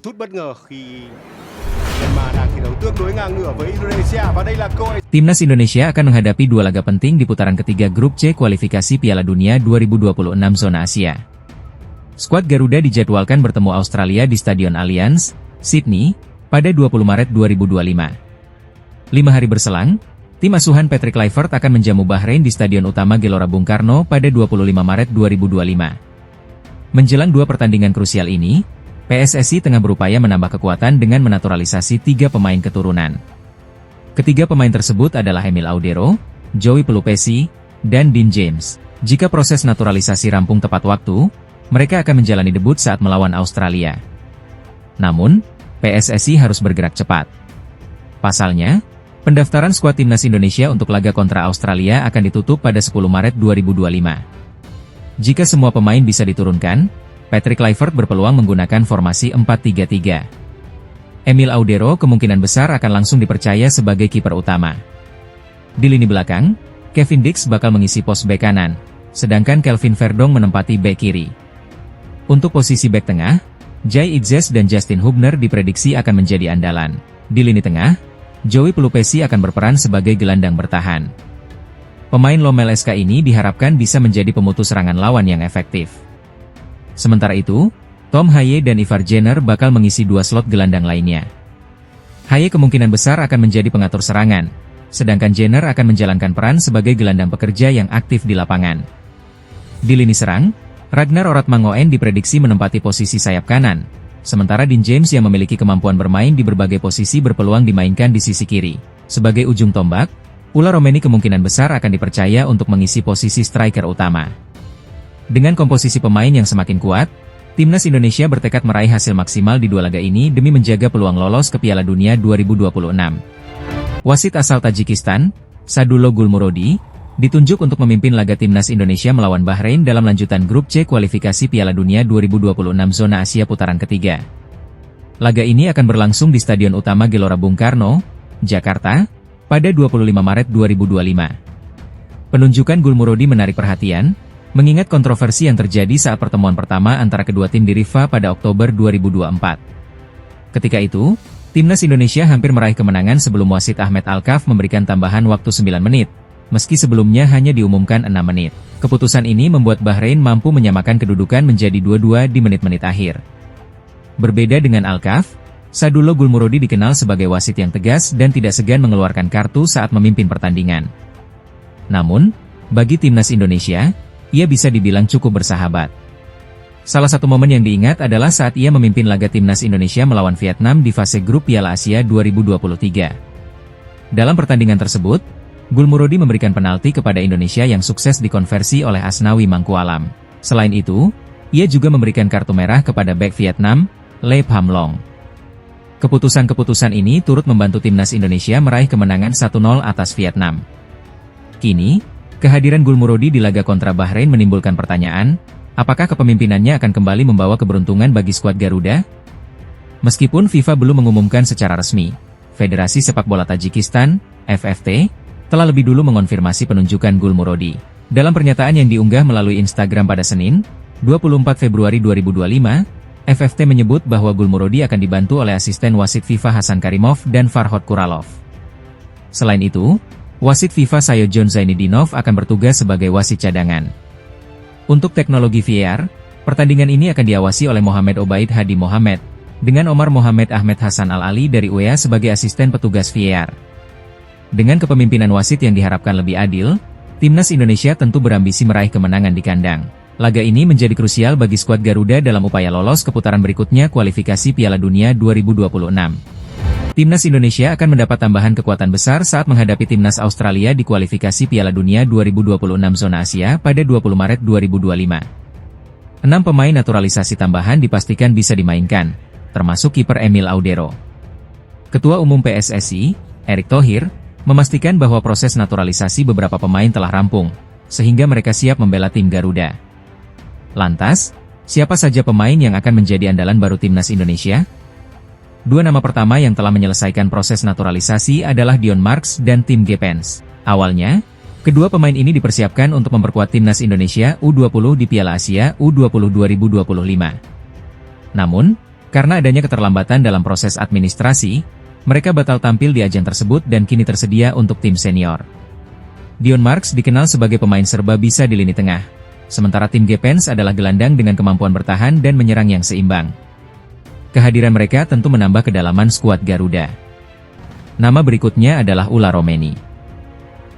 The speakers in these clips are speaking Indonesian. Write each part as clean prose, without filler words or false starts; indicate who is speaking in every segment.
Speaker 1: Chút bất ngờ khi Myanmar đang thi đấu tương đối ngang ngửa với Indonesia và đây là cơ hội.
Speaker 2: Timnas Indonesia akan menghadapi dua laga penting di putaran ketiga grup C kualifikasi Piala Dunia 2026 zona Asia. Skuad Garuda dijadwalkan bertemu Australia di Stadion Allianz, Sydney, pada 20 Maret 2025. 5 hari berselang, tim asuhan Patrick Kluivert akan menjamu Bahrain di Stadion Utama Gelora Bung Karno pada 25 Maret 2025. Menjelang dua pertandingan krusial ini, PSSI tengah berupaya menambah kekuatan dengan menaturalisasi 3 pemain keturunan. Ketiga pemain tersebut adalah Emil Audero, Joey Pelupesi, dan Dean James. Jika proses naturalisasi rampung tepat waktu, mereka akan menjalani debut saat melawan Australia. Namun, PSSI harus bergerak cepat. Pasalnya, pendaftaran skuad timnas Indonesia untuk laga kontra Australia akan ditutup pada 10 Maret 2025. Jika semua pemain bisa diturunkan, Patrick Kluivert berpeluang menggunakan formasi 4-3-3. Emil Audero kemungkinan besar akan langsung dipercaya sebagai kiper utama. Di lini belakang, Kevin Dix bakal mengisi pos bek kanan, sedangkan Kelvin Verdong menempati bek kiri. Untuk posisi bek tengah, Jai Itzes dan Justin Hubner diprediksi akan menjadi andalan. Di lini tengah, Joey Pelupesi akan berperan sebagai gelandang bertahan. Pemain Lomel SK ini diharapkan bisa menjadi pemutus serangan lawan yang efektif. Sementara itu, Tom Haye dan Ivar Jenner bakal mengisi 2 slot gelandang lainnya. Haye kemungkinan besar akan menjadi pengatur serangan, sedangkan Jenner akan menjalankan peran sebagai gelandang pekerja yang aktif di lapangan. Di lini serang, Ragnar Oratmangoen diprediksi menempati posisi sayap kanan, sementara Dean James yang memiliki kemampuan bermain di berbagai posisi berpeluang dimainkan di sisi kiri. Sebagai ujung tombak, Ula Romeni kemungkinan besar akan dipercaya untuk mengisi posisi striker utama. Dengan komposisi pemain yang semakin kuat, Timnas Indonesia bertekad meraih hasil maksimal di 2 laga ini demi menjaga peluang lolos ke Piala Dunia 2026. Wasit asal Tajikistan, Sadullo Gulmurodi, ditunjuk untuk memimpin laga Timnas Indonesia melawan Bahrain dalam lanjutan grup C kualifikasi Piala Dunia 2026 zona Asia putaran ketiga. Laga ini akan berlangsung di Stadion Utama Gelora Bung Karno, Jakarta, pada 25 Maret 2025. Penunjukan Gulmurodi menarik perhatian, mengingat kontroversi yang terjadi saat pertemuan pertama antara kedua tim di Rifa pada Oktober 2024. Ketika itu, Timnas Indonesia hampir meraih kemenangan sebelum wasit Ahmed Alkaf memberikan tambahan waktu 9 menit. Meski sebelumnya hanya diumumkan 6 menit. Keputusan ini membuat Bahrain mampu menyamakan kedudukan menjadi 2-2 di menit-menit akhir. Berbeda dengan Alkaf, Sadullo Gulmurodi dikenal sebagai wasit yang tegas dan tidak segan mengeluarkan kartu saat memimpin pertandingan. Namun, bagi Timnas Indonesia, ia bisa dibilang cukup bersahabat. Salah satu momen yang diingat adalah saat ia memimpin laga Timnas Indonesia melawan Vietnam di fase grup Piala Asia 2023. Dalam pertandingan tersebut, Gulmurodi memberikan penalti kepada Indonesia yang sukses dikonversi oleh Asnawi Mangkualam. Selain itu, ia juga memberikan kartu merah kepada bek Vietnam, Lê Pham Long. Keputusan-keputusan ini turut membantu Timnas Indonesia meraih kemenangan 1-0 atas Vietnam. Kini, kehadiran Gulmurodi di laga kontra Bahrain menimbulkan pertanyaan, apakah kepemimpinannya akan kembali membawa keberuntungan bagi skuad Garuda? Meskipun FIFA belum mengumumkan secara resmi, Federasi Sepak Bola Tajikistan, FFT, telah lebih dulu mengonfirmasi penunjukan Gulmurodi. Dalam pernyataan yang diunggah melalui Instagram pada Senin, 24 Februari 2025, FFT menyebut bahwa Gulmurodi akan dibantu oleh asisten wasit FIFA Hasan Karimov dan Farhod Kuralov. Selain itu, wasit FIFA Sayojon Zainidinov akan bertugas sebagai wasit cadangan. Untuk teknologi VAR, pertandingan ini akan diawasi oleh Mohamed Obaid Hadi Mohamed, dengan Omar Mohamed Ahmed Hasan Al-Ali dari UEA sebagai asisten petugas VAR. Dengan kepemimpinan wasit yang diharapkan lebih adil, Timnas Indonesia tentu berambisi meraih kemenangan di kandang. Laga ini menjadi krusial bagi skuad Garuda dalam upaya lolos ke putaran berikutnya kualifikasi Piala Dunia 2026. Timnas Indonesia akan mendapat tambahan kekuatan besar saat menghadapi Timnas Australia di kualifikasi Piala Dunia 2026 zona Asia pada 20 Maret 2025. 6 pemain naturalisasi tambahan dipastikan bisa dimainkan, termasuk kiper Emil Audero. Ketua Umum PSSI, Erick Thohir, memastikan bahwa proses naturalisasi beberapa pemain telah rampung, sehingga mereka siap membela tim Garuda. Lantas, siapa saja pemain yang akan menjadi andalan baru Timnas Indonesia? 2 nama pertama yang telah menyelesaikan proses naturalisasi adalah Dion Marks dan Tim Gepens. Awalnya, Kedua pemain ini dipersiapkan untuk memperkuat timnas Indonesia U20 di Piala Asia U20 2025. Namun, karena adanya keterlambatan dalam proses administrasi, mereka batal tampil di ajang tersebut dan kini tersedia untuk tim senior. Dion Marks dikenal sebagai pemain serba bisa di lini tengah, sementara tim Gepens adalah gelandang dengan kemampuan bertahan dan menyerang yang seimbang. Kehadiran mereka tentu menambah kedalaman skuad Garuda. Nama berikutnya adalah Ula Romeni.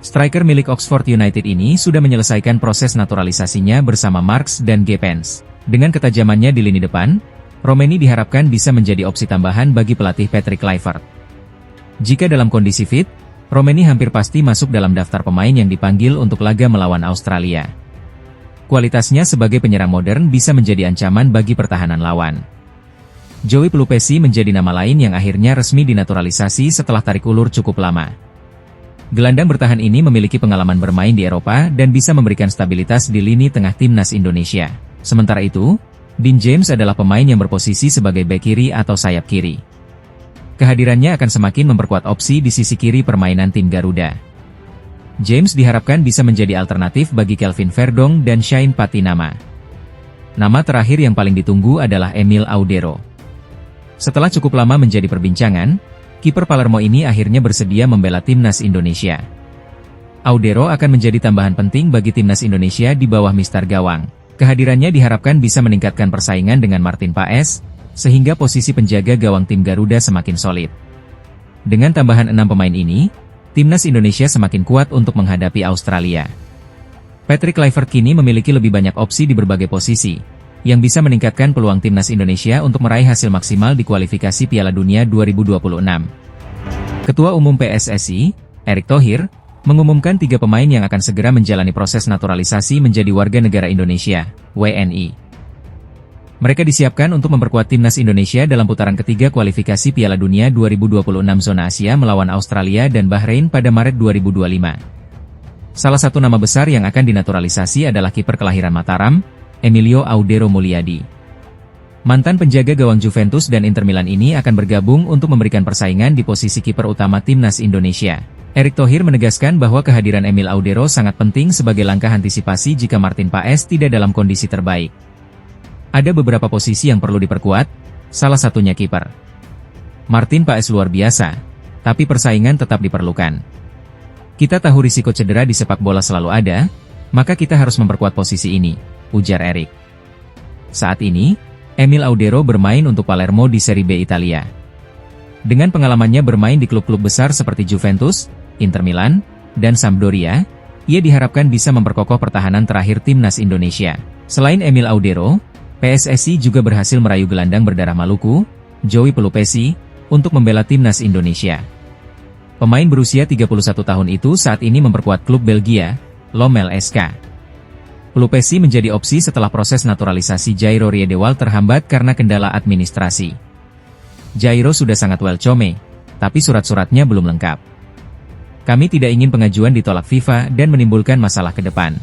Speaker 2: Striker milik Oxford United ini sudah menyelesaikan proses naturalisasinya bersama Marks dan Gepens. Dengan ketajamannya di lini depan, Romeni diharapkan bisa menjadi opsi tambahan bagi pelatih Patrick Kluivert. Jika dalam kondisi fit, Romeni hampir pasti masuk dalam daftar pemain yang dipanggil untuk laga melawan Australia. Kualitasnya sebagai penyerang modern bisa menjadi ancaman bagi pertahanan lawan. Joey Pelupesi menjadi nama lain yang akhirnya resmi dinaturalisasi setelah tarik ulur cukup lama. Gelandang bertahan ini memiliki pengalaman bermain di Eropa dan bisa memberikan stabilitas di lini tengah timnas Indonesia. Sementara itu, Dean James adalah pemain yang berposisi sebagai bek kiri atau sayap kiri. Kehadirannya akan semakin memperkuat opsi di sisi kiri permainan tim Garuda. James diharapkan bisa menjadi alternatif bagi Kelvin Verdong dan Shane Patinama. Nama terakhir yang paling ditunggu adalah Emil Audero. Setelah cukup lama menjadi perbincangan, kiper Palermo ini akhirnya bersedia membela timnas Indonesia. Audero akan menjadi tambahan penting bagi timnas Indonesia di bawah Mister Gawang. Kehadirannya diharapkan bisa meningkatkan persaingan dengan Martin Paes, sehingga posisi penjaga gawang tim Garuda semakin solid. Dengan tambahan 6 pemain ini, timnas Indonesia semakin kuat untuk menghadapi Australia. Patrick Kluivert kini memiliki lebih banyak opsi di berbagai posisi, yang bisa meningkatkan peluang timnas Indonesia untuk meraih hasil maksimal di kualifikasi Piala Dunia 2026. Ketua Umum PSSI, Erick Thohir, mengumumkan 3 pemain yang akan segera menjalani proses naturalisasi menjadi warga negara Indonesia, WNI. Mereka disiapkan untuk memperkuat timnas Indonesia dalam putaran ketiga kualifikasi Piala Dunia 2026 zona Asia melawan Australia dan Bahrain pada Maret 2025. Salah satu nama besar yang akan dinaturalisasi adalah kiper kelahiran Mataram, Emilio Audero Mulyadi. Mantan penjaga gawang Juventus dan Inter Milan ini akan bergabung untuk memberikan persaingan di posisi kiper utama timnas Indonesia. Erick Thohir menegaskan bahwa kehadiran Emil Audero sangat penting sebagai langkah antisipasi jika Martin Paes tidak dalam kondisi terbaik. Ada beberapa posisi yang perlu diperkuat, salah satunya kiper. Martin Paes luar biasa, tapi persaingan tetap diperlukan. Kita tahu risiko cedera di sepak bola selalu ada, maka kita harus memperkuat posisi ini, ujar Erick. Saat ini, Emil Audero bermain untuk Palermo di Serie B Italia. Dengan pengalamannya bermain di klub-klub besar seperti Juventus, Inter Milan, dan Sampdoria, ia diharapkan bisa memperkokoh pertahanan terakhir timnas Indonesia. Selain Emil Audero, PSSI juga berhasil merayu gelandang berdarah Maluku, Joey Pelupesi, untuk membela timnas Indonesia. Pemain berusia 31 tahun itu saat ini memperkuat klub Belgia, Lommel SK. Pelupesi menjadi opsi setelah proses naturalisasi Jairo Riedewald terhambat karena kendala administrasi. Jairo sudah sangat welcome, tapi surat-suratnya belum lengkap. Kami tidak ingin pengajuan ditolak FIFA dan menimbulkan masalah ke depan.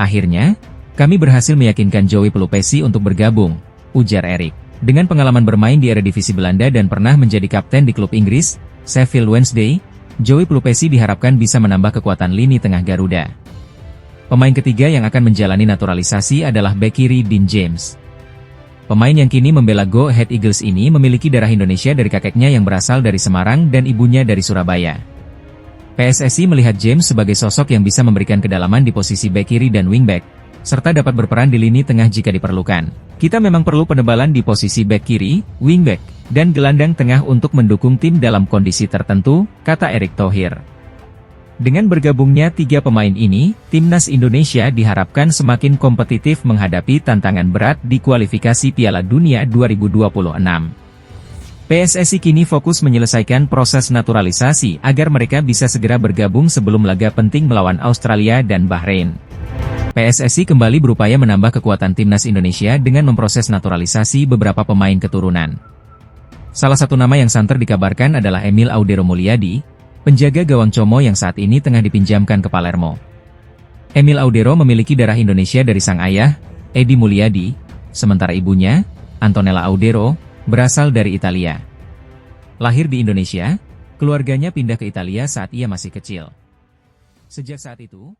Speaker 2: Akhirnya, kami berhasil meyakinkan Joey Pelupesi untuk bergabung, ujar Erick. Dengan pengalaman bermain di Eredivisie Belanda dan pernah menjadi kapten di klub Inggris, Sheffield Wednesday, Joey Pelupesi diharapkan bisa menambah kekuatan lini tengah Garuda. Pemain ketiga yang akan menjalani naturalisasi adalah bek kiri Dean James. Pemain yang kini membela Go Ahead Eagles ini memiliki darah Indonesia dari kakeknya yang berasal dari Semarang dan ibunya dari Surabaya. PSSI melihat James sebagai sosok yang bisa memberikan kedalaman di posisi bek kiri dan wingback, serta dapat berperan di lini tengah jika diperlukan. Kita memang perlu penebalan di posisi bek kiri, wingback, dan gelandang tengah untuk mendukung tim dalam kondisi tertentu, kata Erick Thohir. Dengan bergabungnya 3 pemain ini, timnas Indonesia diharapkan semakin kompetitif menghadapi tantangan berat di kualifikasi Piala Dunia 2026. PSSI kini fokus menyelesaikan proses naturalisasi agar mereka bisa segera bergabung sebelum laga penting melawan Australia dan Bahrain. PSSI kembali berupaya menambah kekuatan timnas Indonesia dengan memproses naturalisasi beberapa pemain keturunan. Salah satu nama yang santer dikabarkan adalah Emil Audero Mulyadi, penjaga gawang Como yang saat ini tengah dipinjamkan ke Palermo. Emil Audero memiliki darah Indonesia dari sang ayah, Edi Mulyadi, sementara ibunya, Antonella Audero, berasal dari Italia. Lahir di Indonesia, keluarganya pindah ke Italia saat ia masih kecil. Sejak saat itu,